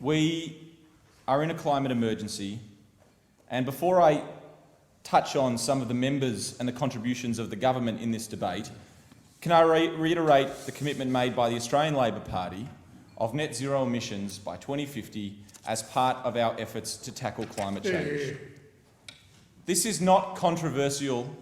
We are in a climate emergency, and before I touch on some of the members and the contributions of the government in this debate, can I reiterate the commitment made by the Australian Labor Party of net zero emissions by 2050 as part of our efforts to tackle climate change. This is not controversial.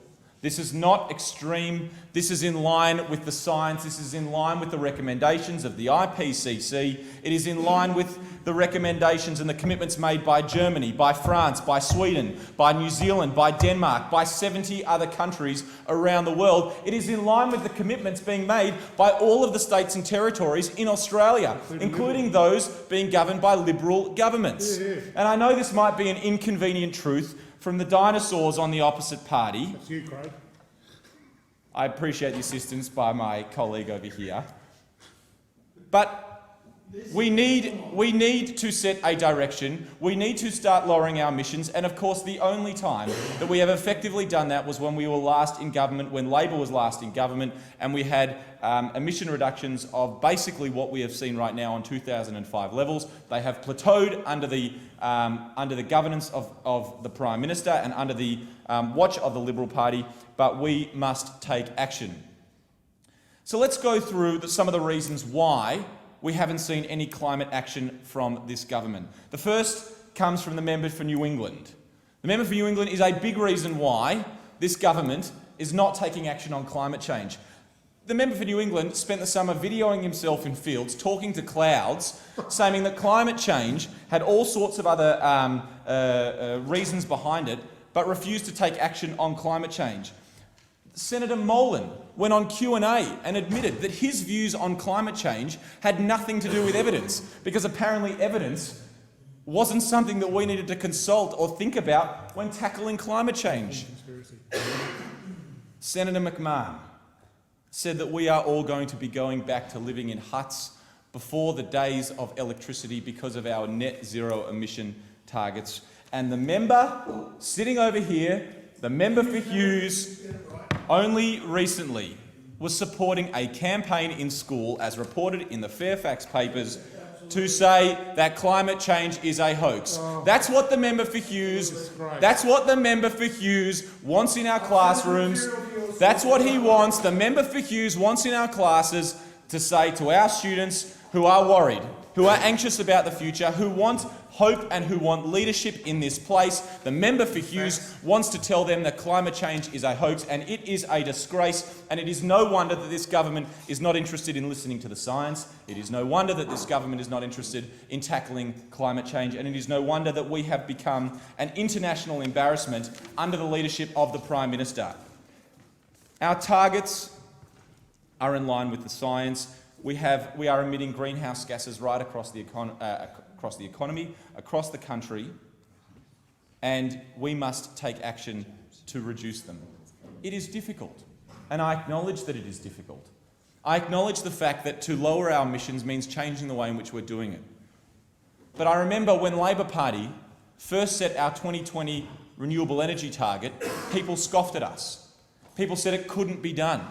This is not extreme. This is in line with the science. This is in line with the recommendations of the IPCC. It is in line with the recommendations and the commitments made by Germany, by France, by Sweden, by New Zealand, by Denmark, by 70 other countries around the world. It is in line with the commitments being made by all of the states and territories in Australia, including those being governed by Liberal governments. And I know this might be an inconvenient truth from the dinosaurs on the opposite party. That's you, Craig. I appreciate the assistance by my colleague over here. But we need to set a direction. We need to start lowering our emissions. And of course, the only time that we have effectively done that was when we were last in government, when Labor was last in government, and we had emission reductions of basically what we have seen right now on 2005 levels. They have plateaued under the governance of the Prime Minister and under the watch of the Liberal Party, but we must take action. So let's go through some of the reasons why we haven't seen any climate action from this government. The first comes from the member for New England. The member for New England is a big reason why this government is not taking action on climate change. The member for New England spent the summer videoing himself in fields, talking to clouds, saying that climate change had all sorts of other reasons behind it, but refused to take action on climate change. Senator Morrison went on Q&A and admitted that his views on climate change had nothing to do with evidence, because apparently evidence wasn't something that we needed to consult or think about when tackling climate change. Senator McMahon said that we are all going to be going back to living in huts before the days of electricity because of our net zero emission targets. And the member sitting over here, the member for Hughes, only recently was supporting a campaign in school, as reported in the Fairfax papers, to say that climate change is a hoax. That's what the member for Hughes, wants in our classrooms. That's what he wants. The member for Hughes wants in our classes to say to our students who are worried, who are anxious about the future, who want hope and who want leadership in this place. The member for Hughes wants to tell them that climate change is a hoax, and it is a disgrace, and it is no wonder that this government is not interested in listening to the science. It is no wonder that this government is not interested in tackling climate change, and it is no wonder that we have become an international embarrassment under the leadership of the Prime Minister. Our targets are in line with the science. We are emitting greenhouse gases right across the economy, across the country, and we must take action to reduce them. It is difficult, and I acknowledge that it is difficult. I acknowledge the fact that to lower our emissions means changing the way in which we're doing it. But I remember when Labor Party first set our 2020 renewable energy target, people scoffed at us. People said it couldn't be done.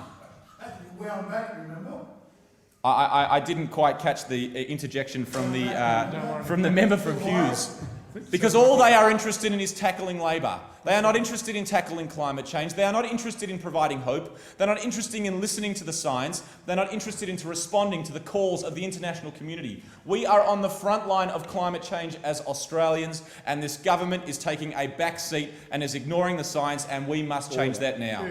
I didn't quite catch the interjection from the member from Hughes, because all they are interested in is tackling Labor. They are not interested in tackling climate change. They are not interested in providing hope. They're not interested in listening to the science. They're not interested in responding to the calls of the international community. We are on the front line of climate change as Australians, and this government is taking a back seat and is ignoring the science, and we must change that now.